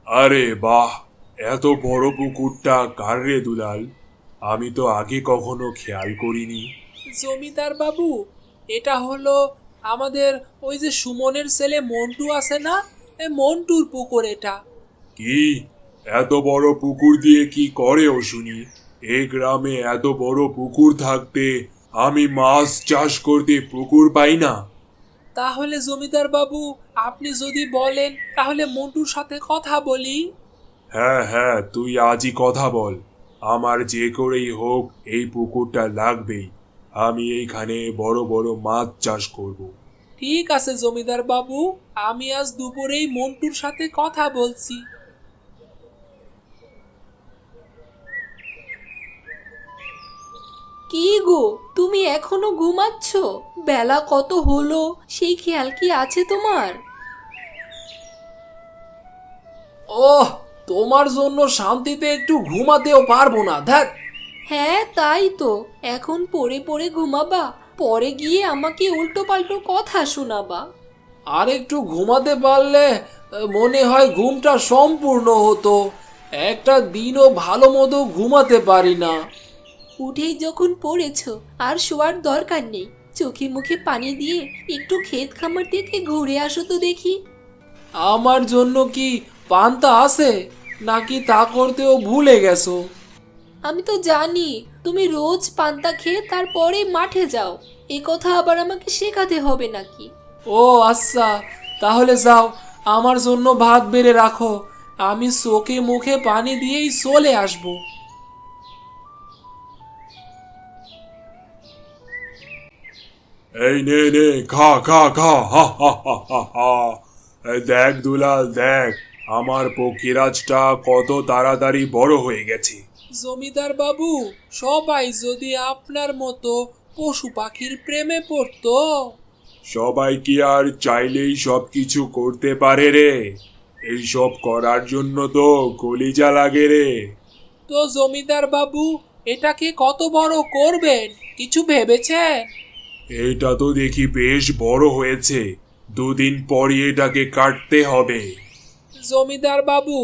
আরে বাহ, এত বড় পুকুরটা কার রে দুলাল? আমি তো আগে কখনো খেয়াল করিনি। জমিদার বাবু, এটা হলো আমাদের ওই যে সুমনের ছেলে মন্টু আছে না, এই মন্টুর পুকুর এটা। কি, এত বড় পুকুর দিয়ে কি করে ও শুনি? এই গ্রামে এত বড় পুকুর থাকতে আমি মাছ চাষ করতে পুকুর পাই না? তাহলে জমিদার বাবু, আপনি যদি বলেন তাহলে মন্টুর সাথে কথা বলি। হ্যাঁ হ্যাঁ, তুই আজই কথা বল। আমার যে করেই হোক এই পুকুরটা লাগবেই। আমি এইখানে বড় বড় মাছ চাষ করব। ঠিক আছে জমিদার বাবু, আমি আজ দুপুরেই মন্টুর সাথে কথা বলছি। কি গো, তুমি এখনো ঘুমাচ্ছ? বেলা কত হলো সেই খেয়াল কি আছে তোমার? ওহ, তোমার জন্য শান্তিতে একটু ঘুমাতেও পারবো না, ধ্যাত। হ্যাঁ তাই তো, এখন পড়ে পড়ে ঘুমাবা, পরে গিয়ে আমাকে উল্টো পাল্টো কথা শোনাবা। আর একটু ঘুমাতে পারলে মনে হয় ঘুমটা সম্পূর্ণ হতো। একটা দিনও ভালো মতো ঘুমাতে পারি না। উঠেই যখন পড়েছ, আর শোয়ার দরকার নেই। চোখে মুখে পানি দিয়ে একটু ক্ষেত খামার থেকে ঘুরে আসো তো দেখি। আমার জন্য কি পান্তা আছে, নাকি তা করতেও ভুলে গেছো? আমি তো জানি তুমি রোজ পান্তা খেয়ে তারপরে মাঠে যাও, এ কথা আবার আমাকে শেখাতে হবে নাকি? ও আচ্ছা, তাহলে যাও, আমার জন্য ভাত বেড়ে রাখো। আমি চোখে মুখে পানি দিয়েই চলে আসবো। এই নে নে, খা খা খা, হা হা হা হা হা। এই দেখ দুলাল, দেখ আমার পক্ষীরাজটা কত তাড়াতাড়ি বড় হয়ে গেছে। জমিদার বাবু, সবাই যদি আপনার মতো পশু পাখির প্রেমে পড়তো। সবাই কি আর চাইলেই সব কিছু করতে পারে রে? এইসব করার জন্য তো কলিজা লাগে রে। তো জমিদার বাবু, এটাকে কত বড় করবেন, কিছু ভেবেছেন? এইটা তো দেখি বেশ বড় হয়েছে। দুদিন পরই এটাকে কাটতে হবে। জমিদার বাবু,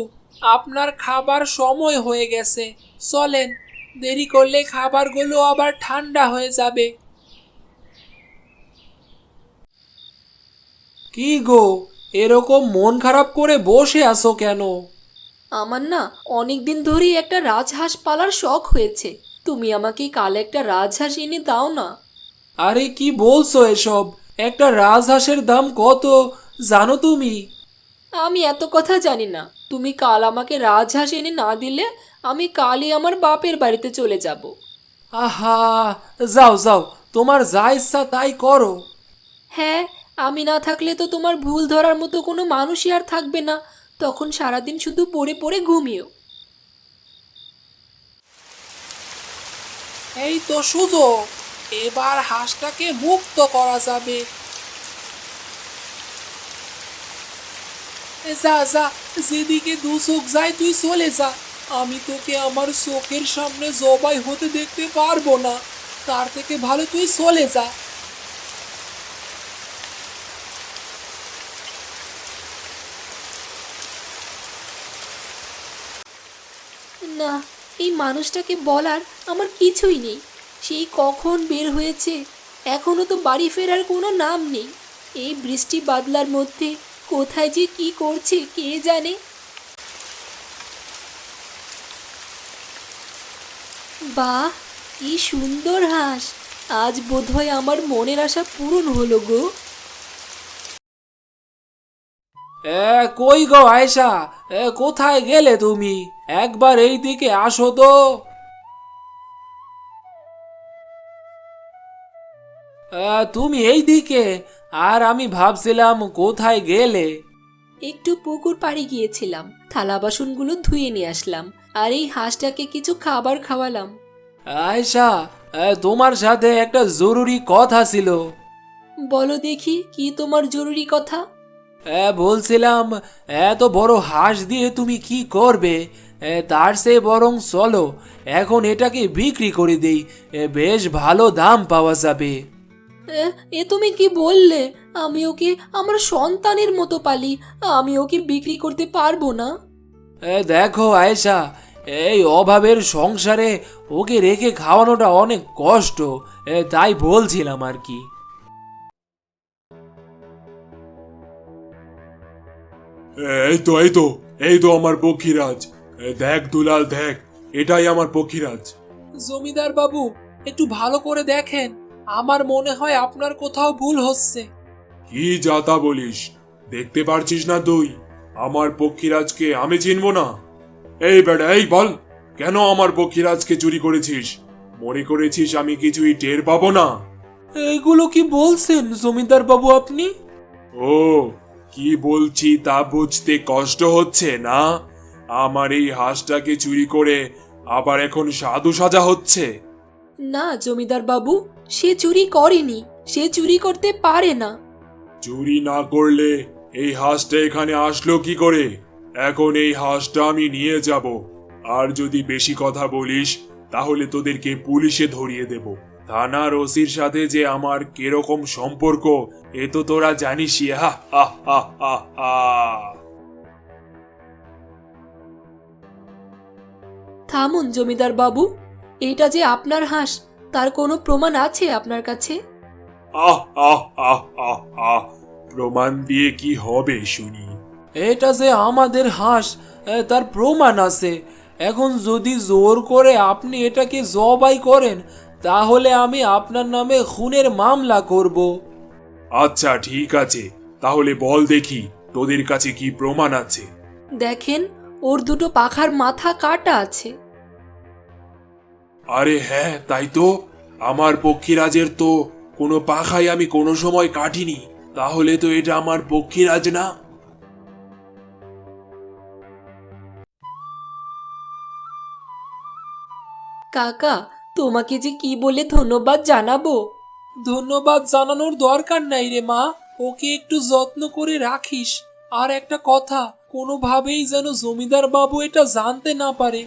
আপনার খাবার সময় হয়ে গেছে, চলেন। দেরি করলে খাবারগুলো আবার ঠান্ডা হয়ে যাবে। কি গো, এরকম মন খারাপ করে বসে আছো কেন? আমার না অনেক দিন ধরেই একটা রাজহাঁস পালার শখ হয়েছে। তুমি আমাকে কাল একটা রাজহাঁস এনে দাও না। আরে কি বলছো এসব? একটা রাজহাঁসের দাম কত জানো তুমি? আমি এত কথা জানি না। তুমি কাল আমাকে রাজহাঁস এনে না দিলে আমি কালই আমার বাপের বাড়িতে চলে যাব। আহা, যাও যাও, তোমার যা ইচ্ছা তাই করো। হ্যাঁ, আমি না থাকলে তো তোমার ভুল ধরার মতো কোনো মানুষই আর থাকবে না। তখন সারাদিন শুধু পড়ে পড়ে ঘুমিও। এই তো সুযোগ, এবার হাঁসটাকে মুক্ত করা যাবে। যা যা, যেদিকে দু চোখ যায় তুই চলে যা। আমি তোকে আমার চোখের সামনে জবাই হতে দেখতে পারবো না। তার থেকে ভালো তুই চলে যা। না, এই মানুষটাকে বলার আমার কিছুই নেই। সেই কখন বের হয়েছে, এখনো তো বাড়ি ফেরার কোনো নাম নেই। এই বৃষ্টি বাদলার মধ্যে কোথায় যে কি করছে কে জানে। বাহ, কি সুন্দর হাঁস! আজ বোধহয় আমার মনের আশা পূরণ হলো গো। কই গো আয়সা, কোথায় গেলে তুমি? একবার এই দিকে আসো তো। তুমি এই দিকে? আর আমি ভাবছিলাম কোথায় গেলে। একটু পুকুর পাড়ে গিয়েছিলাম, থালা বাসনগুলো ধুয়ে নিয়ে আসলাম, আর এই হাঁসটাকে কিছু খাবার খাওয়ালাম। আয়সা, তোমার সাথে একটা জরুরি কথা ছিল। বলো দেখি, কি তোমার জরুরি কথা? বলছিলাম, এত বড় হাঁস দিয়ে তুমি কি করবে? তার চেয়ে বরং চলো এখন এটাকে বিক্রি করে দেই। বেশ ভালো দাম পাওয়া যাবে। এ এ তুমি কি বললে? আমি ওকে আমার সন্তানের মতো পালি, আমি ওকে বিক্রি করতে পারবো না। দেখো আয়েশা, এই অভাবের সংসারে ওকে রেখে খাওয়ানোটা অনেক কষ্ট, তাই বলছিলাম আর কি। এই তো আমার পক্ষীরাজ। দেখ দুলাল, দেখ, এটাই আমার পক্ষীরাজ। জমিদার বাবু, একটু ভালো করে দেখেন, আমার মনে হয় আপনার কোথাও ভুল হচ্ছে। কি যাতা বলিস? দেখতে পারছিস না তুই আমার পক্ষীরাজকে আমি চিনব না? এই বেটা, এই বল, কেন আমার পক্ষীরাজকে চুরি করেছিস? মনে করেছিস আমি কিছুই টের পাবো না? এগুলো কি বলছেন জমিদার বাবু আপনি? ও, কি বলছি তা বুঝতে কষ্ট হচ্ছে না? আমার এই হাঁসটাকে চুরি করে আবার এখন সাধু সাজা হচ্ছে? না জমিদার বাবু, সে চুরি করেনি, সে চুরি করতে পারে না। চুরি না করলে এই হাঁসটা এখানে আসলো কি করে? এখন এই হাঁসটা আমি নিয়ে যাব, আর যদি বেশি কথা বলিস তাহলে তোদেরকে পুলিশে ধরিয়ে দেব। থানার ওসির সাথে যে আমার কিরকম সম্পর্ক এ তো তোরা জানিসই। হা হা হা হা হা। থামুন জমিদার বাবু, এটা যে আপনার হাঁস তার কোনো প্রমাণ আছে আপনার কাছে? আহ আহ আহ আহ আহ, প্রমাণ দিয়ে কি হবে শুনি? এটা যে আমাদের হাঁস, তার প্রমাণ আছে। এখন যদি জোর করে আপনি এটাকে জবাই করেন, তাহলে আমি আপনার নামে খুনের মামলা করব। আচ্ছা ঠিক আছে, তাহলে বল দেখি তোদের কাছে কি প্রমাণ আছে। দেখেন, ওর দুটো পাখার মাথা কাটা আছে। আরে হ্যাঁ, তাই তো। আমার পক্ষীরাজের তো কোনো পাখাই আমি কোনো সময় কাটিনি। তাহলে তো এটা আমার পক্ষীরাজ না। কাকা, তোমাকে যে কি বলে ধন্যবাদ জানাবো। ধন্যবাদ জানানোর দরকার নাই রে মা, ওকে একটু যত্ন করে রাখিস। আর একটা কথা, কোনোভাবেই যেন জমিদার বাবু এটা জানতে না পারে।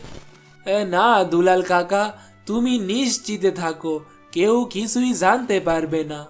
না দুলাল কাকা, তুমি নিশ্চিন্তে থাকো, কেউ কিছুই জানতে পারবে না।